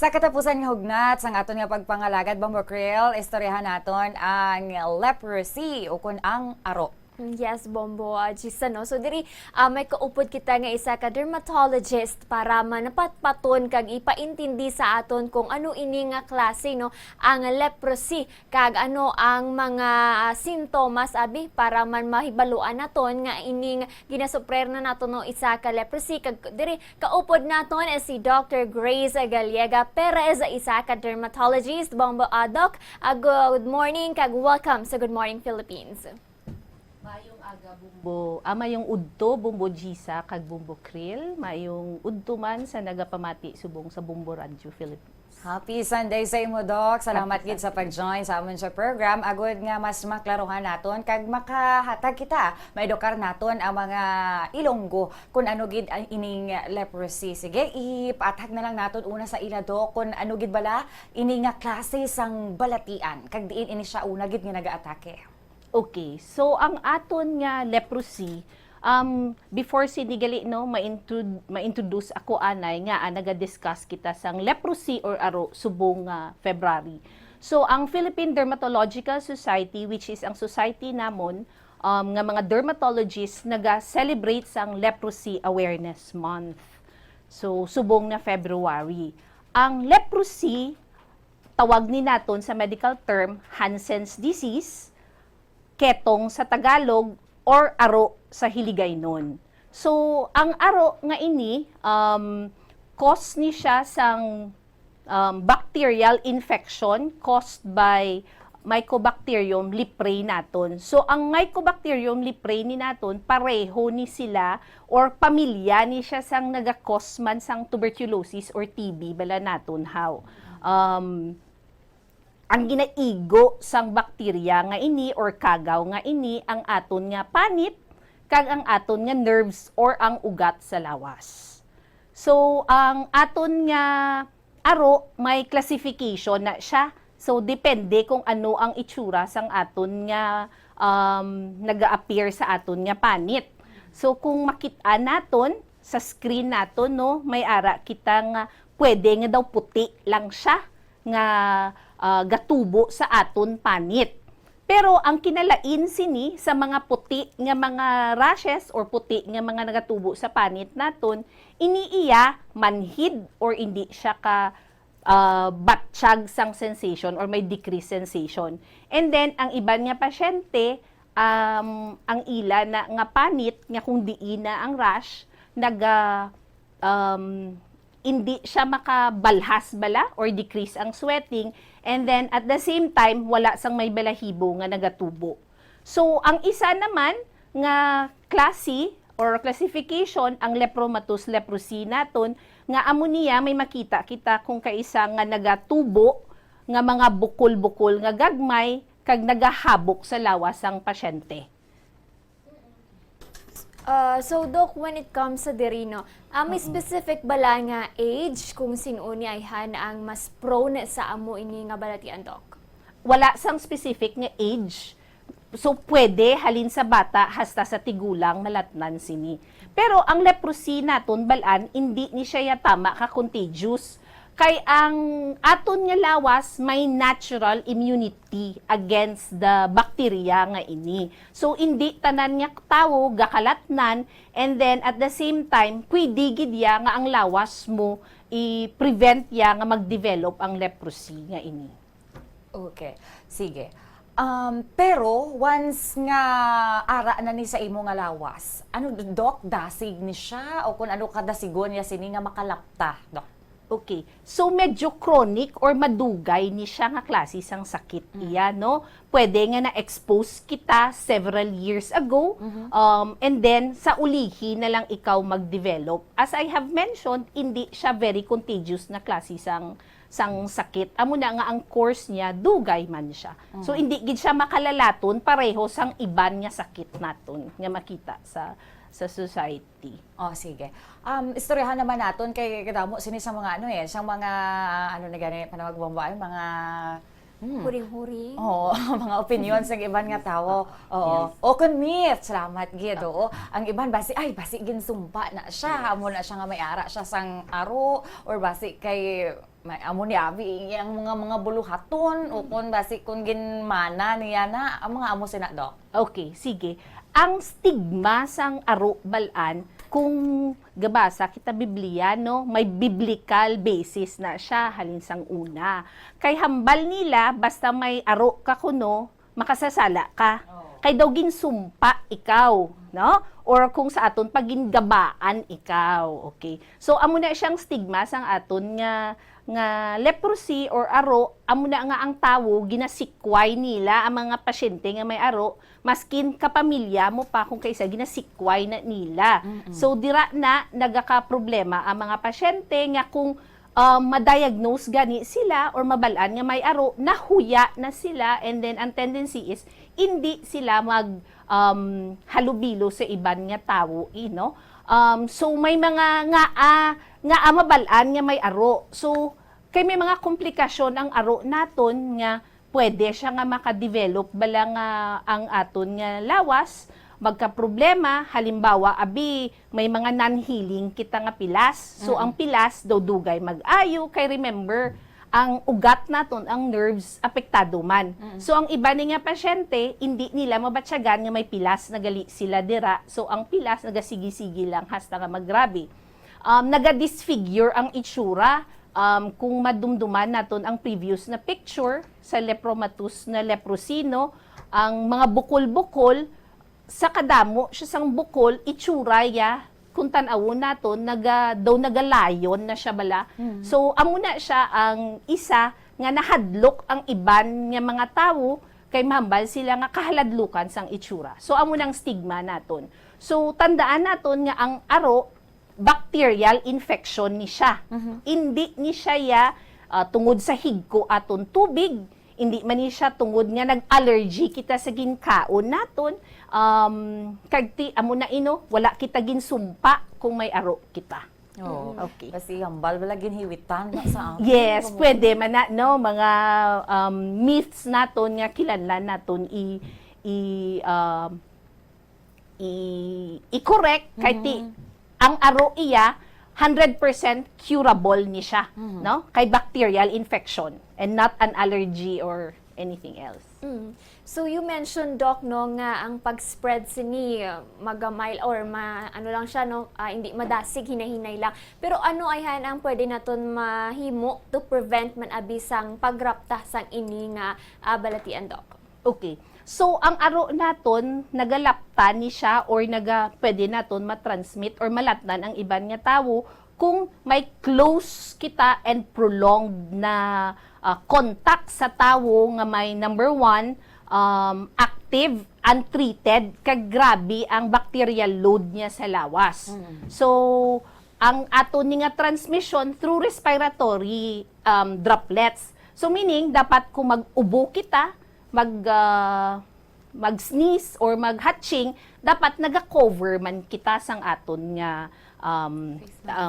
Sa katapusan nga hugnat sang aton nga pagpangalagad Bombo Krill, istoryahan naton ang leprosy o kun ang aro. Yes, Bombo, Gisa, no? So, diri, may kaupod kita nga isa ka dermatologist para manapatpaton kag ipaintindi sa aton kung ano ini nga klase, no? Ang leprosy, kag ano ang mga sintomas, abi, para man mahibaluan naton nga ining ginasuprer na naton no isa ka leprosy. Kag diri, kaupod naton si Dr. Grace Gallega Perez, isa ka dermatologist. Bombo, Doc, good morning, kag welcome sa Good Morning Philippines. Mayong aga bumbo, mayong udto bumbo Gisa kag bumbo Krill, mayong udto man sa nagapamati subong sa Bumbo Radio Philippines. Happy Sunday sa imo, Doc. Salamat gid sa pag-join sa amon sa program. Agud nga mas maklaruhan naton kag makahatag kita, maedukar naton ang mga Ilonggo kung ano gid ang ining leprosy. Sige, ipatag na lang naton una sa ila, Doc, kung ano gid bala ini nga klase sang balatian kag diin ini siya una gid nga nagaatake. Okay, so ang aton nga leprosy, before sinigali no, ma-introduce ako anay nga naga-discuss kita sang leprosy or aro subong February. So ang Philippine Dermatological Society, which is ang society namon nga mga dermatologists naga-celebrate sang Leprosy Awareness Month. So subong na February. Ang leprosy, tawag ni naton sa medical term Hansen's disease, ketong sa Tagalog, or aro sa Hiligaynon. So, ang aro nga ini, cause ni siya sang bacterial infection caused by Mycobacterium leprae naton. So, ang Mycobacterium leprae ni naton, pareho ni sila or pamilya ni siya sang nagakos man sang tuberculosis or TB, bala naton how. Ang ginaigo sang bakterya nga ini or kagaw nga ini ang aton nga panit kag ang aton nga nerves or ang ugat sa lawas. So ang aton nga aro may classification na siya. So depende kung ano ang itsura sang aton nga naga-appear sa aton nga panit. So kung makita naton sa screen naton no, may ara kita nga pwede nga daw puti lang siya nga gatubo sa aton panit. Pero ang kinalain sini sa mga puti nga mga rashes or puti nga mga nagatubo sa panit naton, iniiya manhid or hindi siya ka batsyag sang sensation or may decreased sensation. And then ang iban nga pasyente, ang ila na nga panit nga kung diin na ang rash hindi siya makabalhas bala or decrease ang sweating, and then at the same time wala sang may balahibo nga nagatubo. So ang isa naman nga klase or classification ang Lepromatous leprosy naton nga amo niya may makita kita kung kaisa nga nagatubo nga mga bukol-bukol nga gagmay kag nagahabok sa lawas ang pasyente. So, Doc, when it comes sa derino, may specific bala nga age kung sino ni ayhan ang mas prone sa amo ini nga balatian, Doc? Wala sang specific nga age. So, pwede halin sa bata hasta sa tigulang malatnan sini. Pero ang leprosy naton balaan, hindi ni siya tama ka contagious. Kay ang aton nga lawas may natural immunity against the bacteria nga ini. So hindi tanan nga tawo gakalatnan, and then at the same time pwede gid ya nga ang lawas mo i-prevent ya nga mag-develop ang leprosy nga ini. Okay, sige. Pero once nga ara na ni sa imo nga lawas, ano, Doc, dasig ni siya o kung ano kadasigon niya sini nga makalapta, Doc? Okay. So, medyo chronic or madugay ni siya nga klase sang sakit iya, no? Pwede nga na-expose kita several years ago, and then sa ulihi na lang ikaw mag-develop. As I have mentioned, hindi siya very contagious na klase sang sakit. Amo na nga ang course niya, dugay man siya. So, hindi gid siya makalalaton pareho sang iban nga sakit naton nga makita sa society. Oh, sige. Istoryahan naman naton kay kadamo sini sa mga ano siyang mga ano na gani panamagbomba mga Huring-huri. Oo, mga opinions ng iban nga tao. Oo. O kun myth, salamat gid. Oo. Ang iban basi basi ginsumpa na siya, amo na siya nga may ara siya sang aro or basi kay may amo ni abi ang mga buluhaton o kun basi kun ginmana niya na ang mga amo sina Doc. Okay, sige. Ang stigma sang aro balaan, kung gabasa kita Biblia, no, may biblical basis na siya halin sang una. Kay hambal nila, basta may aro ka kuno, makasasala ka. Kay daw ginsumpa ikaw, no? Or kung sa aton pagingabaan ikaw, okay? So amo na siyang stigma sang aton nga leprosy or aro, amo na nga ang tawo ginasikway nila ang mga pasyente nga may aro, maskin kapamilya mo pa kung kaysa ginasikway na nila. So dira na nagaka problema ang mga pasyente nga kung ma-diagnose gani sila or mabalaan nga may aro, nahuya na sila, and then ang tendency is hindi sila halubilo sa iban nga tawo, no? So may mga nga mabalaan nga may aro. So kay may mga komplikasyon ang aro naton nga pwede siya nga makadevelop bala nga ang aton nga lawas magka-problema, halimbawa, abi, may mga non-healing kita nga pilas. So, ang pilas, daw dugay mag-ayo. Kay remember, ang ugat naton, ang nerves, apektado man. So, ang iba ni nga pasyente, hindi nila mabatsyagan nga may pilas, nagali sila dira. So, ang pilas, nagasigi-sigi lang, hasta nga maggrabe. Naga-disfigure ang itsura. Kung madumduman naton ang previous na picture sa lepromatus na leprosino, ang mga bukol-bukol, sa kadamo siya sang bukol itsura ya kung tan-awon naton daw nagalayon na siya bala. So amo na siya ang isa nga nahadlok ang iban nga mga tawo kay mahambal sila nga kahaladlukan sang itsura. So amo nang stigma naton. So tandaan naton nga ang aro bacterial infection ni siya. Hindi ni siya ya tungod sa higko aton tubig. Hindi man ni siya tungod nga nag-allergy kita sa ginkaon naton. Kagti amo na ino, wala kita ginsumpa kung may aro kita. Oo. Okay. Kasi hambal wala ginhiwitan na sa Yes, pwede man na, no, mga myths naton nga kilanlan naton i-correct kay ti ang aro iya 100% curable ni siya, no? Kay bacterial infection and not an allergy or anything else. So you mentioned, Doc, no, nga ang pag-spread sini magamay or ano lang siya, no, hindi madasig, hinahinay lang. Pero ano ay ang pwede naton mahimo to prevent man abisang pagrapta sang ini nga balatian, Doc? Okay. So, ang aro naton, nagalaptan ni siya or pwede naton matransmit or malatnan ang iban nga tawo kung may close kita and prolonged na contact sa tawo nga may number 1, active, untreated, kagrabe ang bacterial load niya sa lawas. So, ang ato ni nga transmission through respiratory droplets. So, meaning, dapat kung mag-ubo kita, mag-sneeze or mag-hatching, dapat naga-cover man kita sang aton nga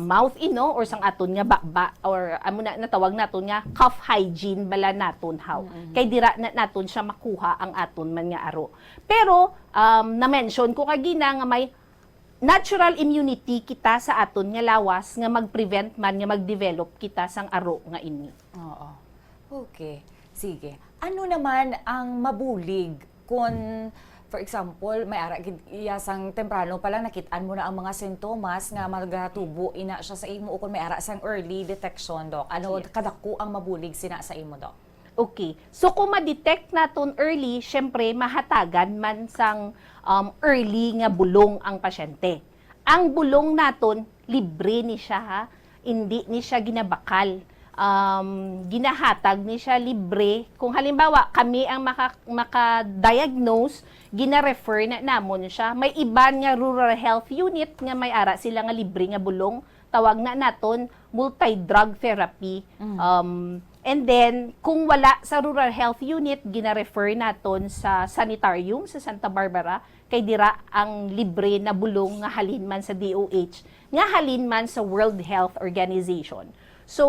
mouth or sang aton nga baba or amo na natawag naton nga cough hygiene bala naton how. Kay dira na naton siya makuha ang aton man nga aro. Pero na-mention ko kagina nga may natural immunity kita sa aton nga lawas nga mag-prevent man nga mag-develop kita sang aro nga ini. Oo. Okay. Sige. Ano naman ang mabulig kung, for example, may ara iyasang temprano pa lang nakitaan mo na ang mga sintomas nga magatubo ina siya sa imo o kung may ara sang early detection, Doc? Ano kadako ang mabulig sina sa imo, Doc? Okay. So kung ma-detect naton early, syempre mahatagan man sang early nga bulong ang pasyente. Ang bulong naton libre ni siya ha, hindi ni siya ginabakal. Ginahatag ni siya libre. Kung halimbawa, kami ang maka-diagnose, gina-refer na namon siya. May iban nga rural health unit nga may ara sila nga libre nga bulong. Tawag na naton multi-drug therapy. And then, kung wala sa rural health unit, gina-refer naton sa sanitarium sa Santa Barbara, kay dira ang libre na bulong nga halin man sa DOH, nga halin man sa World Health Organization. So,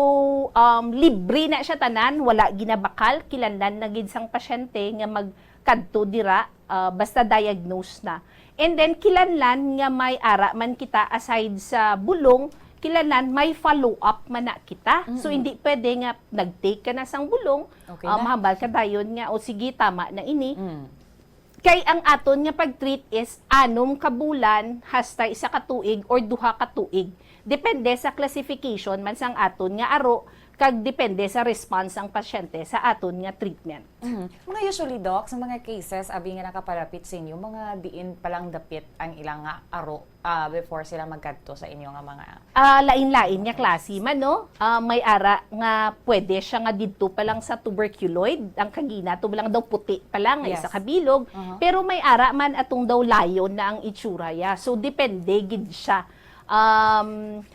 libre na siya tanan, wala ginabakal, kilanlan na gid sang pasyente nga magkadto dira, basta diagnose na. And then, kilanlan nga may ara man kita aside sa bulong, kilalan may follow up man na kita. So hindi pwede nga nag-take ka na sang bulong, Okay na. mahambal ka dayon nga o sige tama na ini. Mm. Kay ang aton nga pag-treat is 6 ka bulan hasta 1 ka tuig or 2 ka tuig. Depende sa classification man sang aton nga aro kag depende sa response ang pasyente sa aton nga treatment. Mga usually, Doc, sa mga cases, abi nga nakapalapit sa inyo, mga diin palang dapit ang ilang nga aro before sila magkadto sa inyo nga mga... Lain-lain nga klase man, no? May ara nga pwede siya nga dito pa lang sa tuberculoid, ang kagina, to lang daw puti pa lang, Yes. isa kabilog. Pero may ara man atong daw layon na ang itsura ya. So, depende gid siya.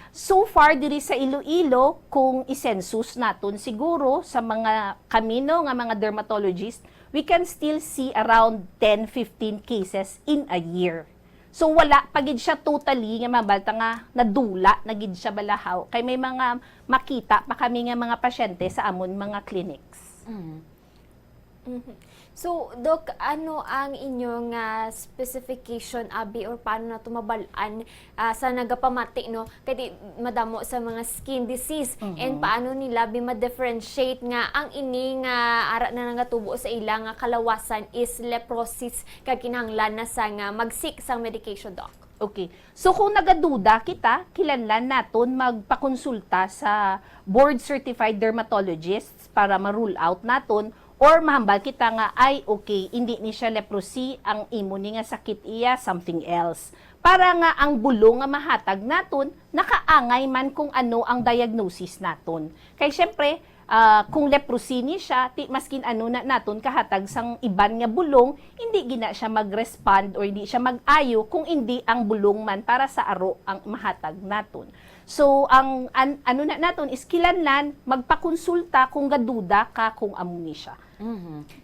So far diri sa Iloilo, kung isensus naton siguro sa mga kamino nga mga dermatologist, we can still see around 10-15 cases in a year. So wala pagid siya totally nga mabalta nga nadula na gid siya balahaw kay may mga makita pa kami nga mga pasyente sa amon mga clinics. So, Doc, ano ang inyong specification, abi, or paano na tumabalaan sa nagapamati, no? Kaya madamo sa mga skin disease. And paano nila ma-differentiate nga ang ini nga ara na nangatubo sa ilang nga kalawasan is leprosis kag kinahanglan na sa nga mag-seek sang medication, Doc. Okay. So kung nagaduda kita, kilanlan naton magpakonsulta sa board certified dermatologists para ma-rule out naton or mahambal kita nga ay okay, hindi ni siya leprosy, ang imo ni nga sakit iya something else. Para nga ang bulong nga mahatag naton nakaangay man kung ano ang diagnosis naton. Kay syempre kung leprosy ni siya, maskin ano na naton kahatag sang iban nga bulong, hindi gina siya mag-respond or hindi siya mag-ayo kung hindi ang bulong man para sa aro ang mahatag naton. So, ang ano na naton is kilanlan, magpakonsulta kung gaduda ka kung amo ni siya.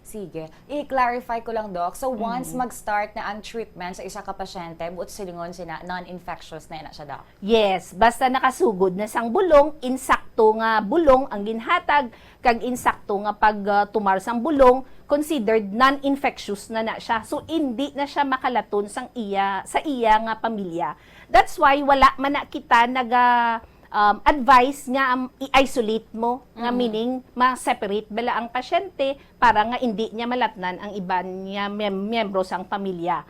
Sige. I-clarify ko lang, Doc. So, once mag-start na ang treatment sa isa ka pasyente, buot silingon sina non-infectious na ina siya, Doc. Yes, basta nakasugod na sang bulong, insakto nga bulong ang ginhatag, kag insakto nga pag tumar sang bulong, considered non-infectious na siya. So, hindi na siya makalaton sa iya nga pamilya. That's why wala man na kita advice nga i-isolate mo, nga meaning ma-separate bala ang pasyente para nga hindi niya malatnan ang iban niya miyembro sang pamilya.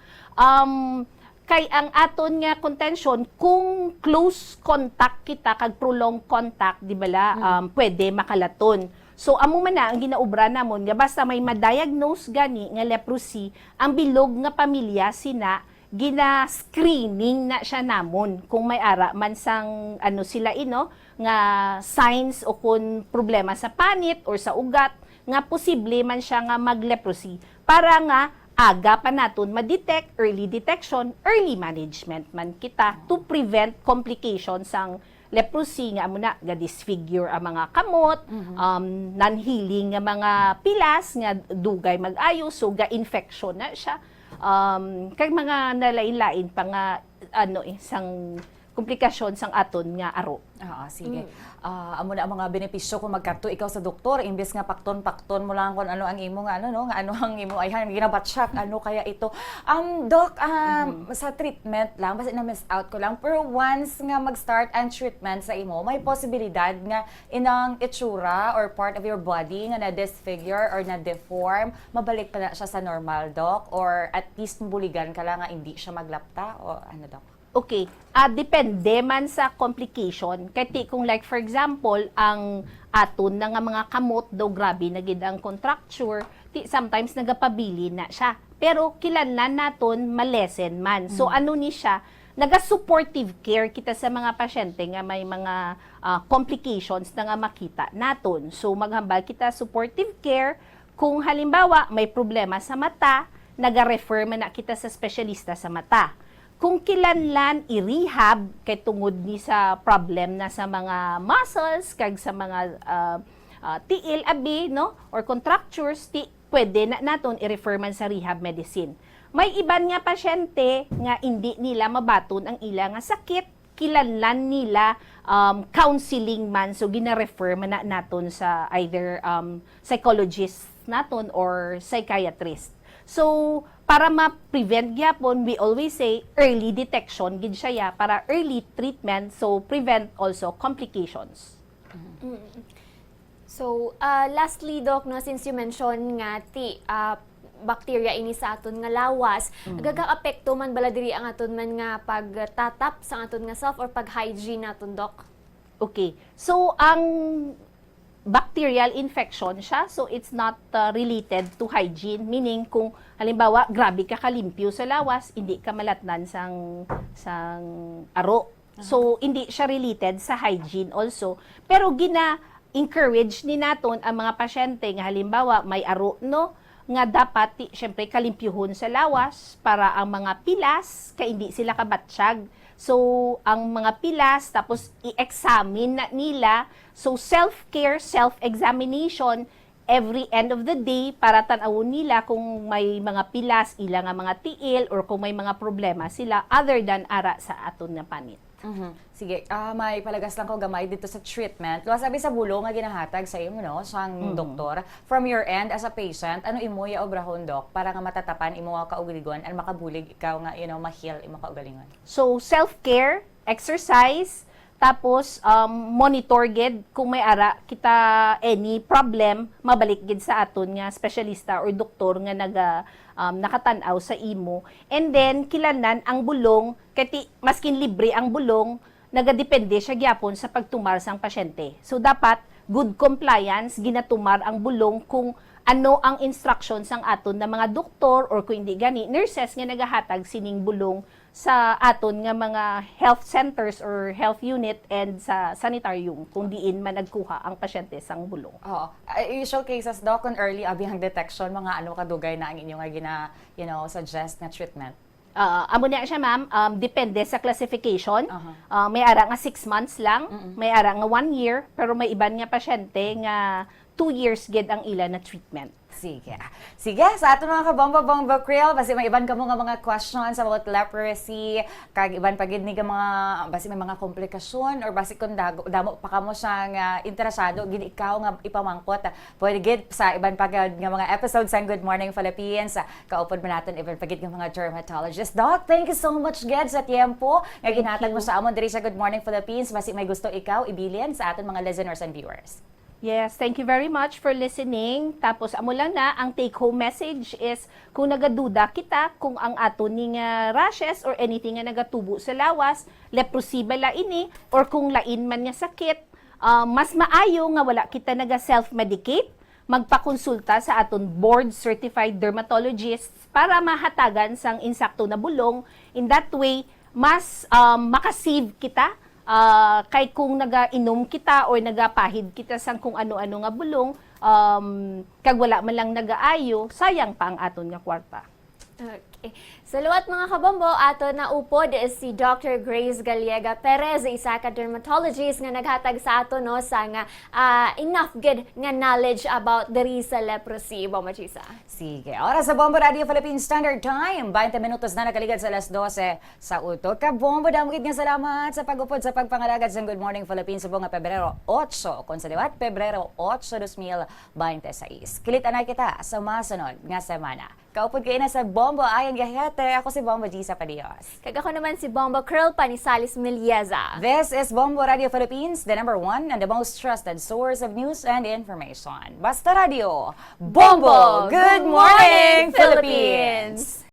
Kay ang aton nga contention, kung close contact kita, kag prolonged contact, di bala, pwede makalaton. So, amo man na ang ginaubra namon, nga basta may ma-diagnose gani nga leprosy, ang bilog nga pamilya sina, gina-screening na siya namon kung may ara man sang ano sila nga signs o kung problema sa panit or sa ugat nga posible man siya nga mag-leprosy para nga aga pa naton ma-detect, early detection, early management man kita to prevent complications sang leprosy nga amo na ga disfigure ang mga kamot, non-healing nga mga pilas nga dugay mag-ayo so ga infection na siya. Kay mga nalain-lain pa nga sang komplikasyon sang aton nga aro. Sige. Amo na ang mga benepisyo kung magkadto ikaw sa doktor imbes nga pakton mo lang kung ano ang imo nga nga ano ang imo ay ginabatsak ano kaya ito. Doc, sa treatment lang basta na miss out ko lang pero once nga mag-start ang treatment sa imo, may posibilidad nga inang itsura or part of your body nga na disfigure or na deform, mabalik pa na siya sa normal, Doc, or at least buligan ka lang nga hindi siya maglapta o ano, Doc? Okay, depende man sa complication. Kaya kung like for example, ang aton na nga mga kamot daw grabe na gid ang contracture, sometimes nagapabili na siya. Pero kilanlan naton malesen man. So ano ni siya, naga-supportive care kita sa mga pasyente nga may mga complications na nga makita naton. So maghambal kita supportive care kung halimbawa may problema sa mata, naga-refer man na kita sa espesyalista sa mata. Kung kilanlan i-rehab kay tungod ni sa problem na sa mga muscles kag sa mga tiil abi or contractures, pwede na naton i-refer man sa rehab medicine. May iban nga pasyente nga hindi nila mabaton ang ila nga sakit, kilanlan nila counseling man, so gina-refer man na naton sa either psychologist naton or psychiatrist. So, para ma-prevent gyapon, we always say early detection gid siya ya, para early treatment, so prevent also complications. So, lastly, Doc, no, since you mentioned nga bacteria ini sa aton nga lawas, gaga-apekto man bala diri ang aton man nga pagtatap sa aton nga self or pag-hygiene naton, Doc? Okay. So, ang bacterial infection siya, so it's not related to hygiene, meaning kung halimbawa grabe ka kalimpyo sa lawas, hindi ka malatnan sang aro. So, hindi siya related sa hygiene also. Pero encourage ni naton ang mga pasyente nga halimbawa may aro no, nga dapat syempre kalimpyuhon sa lawas para ang mga pilas kay hindi sila kabatsyag. So ang mga pilas tapos i-examine na nila. So self-care, self-examination every end of the day para tan-awon nila kung may mga pilas ila nga mga tiil or kung may mga problema sila other than ara sa aton nga panit. Sige, may palagas lang ko gamay dito sa treatment. Luwa sabi sa bulong nga ginahatag sa imo no, sang doktor. From your end as a patient, ano imo ya obrahon dok para nga matatapan imo nga kaugalingon and makabulig ikaw nga ma-heal imo kaugalingon. So self-care, exercise, tapos monitor gid kung may ara kita any problem, mabalik gid sa aton nga specialista or doktor nga nakatan-aw sa imo. And then kilanan ang bulong kati maskin libre ang bulong, nagadepende siya gyapon sa pagtumar sang pasyente. So dapat good compliance, ginatumar ang bulong kung ano ang instructions ang aton na mga doktor or kung hindi gani nurses nga nagahatag sining bulong sa aton nga mga health centers or health unit and sa sanitarium kung diin man nagkuha ang pasyente sang bulong. Oo. Usual cases doc on early abihang detection mga ano kadugay na ang inyo nga suggest na treatment. Amo niya siya ma'am, depende sa classification. May ara nga 6 months lang, may ara nga 1 year, pero may iban nga pasyente nga 2 years gid ang ila na treatment. Sige. Sige, sa ato mga kabomba-bomba krill, basi may iban ka mo nga mga questions about leprosy, kag iban pa gid ni ka mga, basi may mga komplikasyon, or basi kung damo pa ka mo siyang interesado, gid ikaw nga ipamangkot. Pwede gid sa iban pa gid nga mga episodes sang Good Morning Philippines, kaupod mo natin iban pa gid nga mga dermatologist. Doc, thank you so much gid sa tiempo nga ginhatag mo sa amon diri sa Good Morning Philippines, basi may gusto ikaw ibilin sa aton mga listeners and viewers. Yes, thank you very much for listening. Tapos amo lang na, ang take-home message is kung nagaduda kita kung ang ato ning rashes or anything nga nagatubo sa lawas, leprosy bala ini, or kung lain man nga sakit, mas maayo nga wala kita naga self-medicate, magpakonsulta sa aton board-certified dermatologists para mahatagan sang insakto na bulong. In that way, mas makasave kita kay kung naga-inom kita or nagapahid kita sang kung ano-ano nga bulong, kag wala man lang nagaayo, sayang pa ang aton nga kwarta. Okay. Sa luwat mga kabombo, ato na upod si Dr. Grace Gallega Perez, isa ka dermatologist nga naghatag sa ato no sa nga enough good nga knowledge about diri sa leprosy. Bomba Chisa. Sige, oras sa Bombo Radio Philippine Standard Time. 20 minutos na nakaligad sa alas 12 sa utok. Kabombo, damagid nga salamat sa pagupod sa pagpangalagad sa Good Morning Philippines sa buong Pebrero 8, kung sa liwat, Pebrero 8, 2026. Kilitan na kita sa masunod nga semana. Kaupod kayo na sa Bombo Ayang Gahete. Ako si Bombo Gisa Padios. Kag ako naman si Bombo Curl Panisalis Milieza. This is Bombo Radio Philippines, the #1 and the most trusted source of news and information. Basta Radio, Bombo! Good morning, Philippines!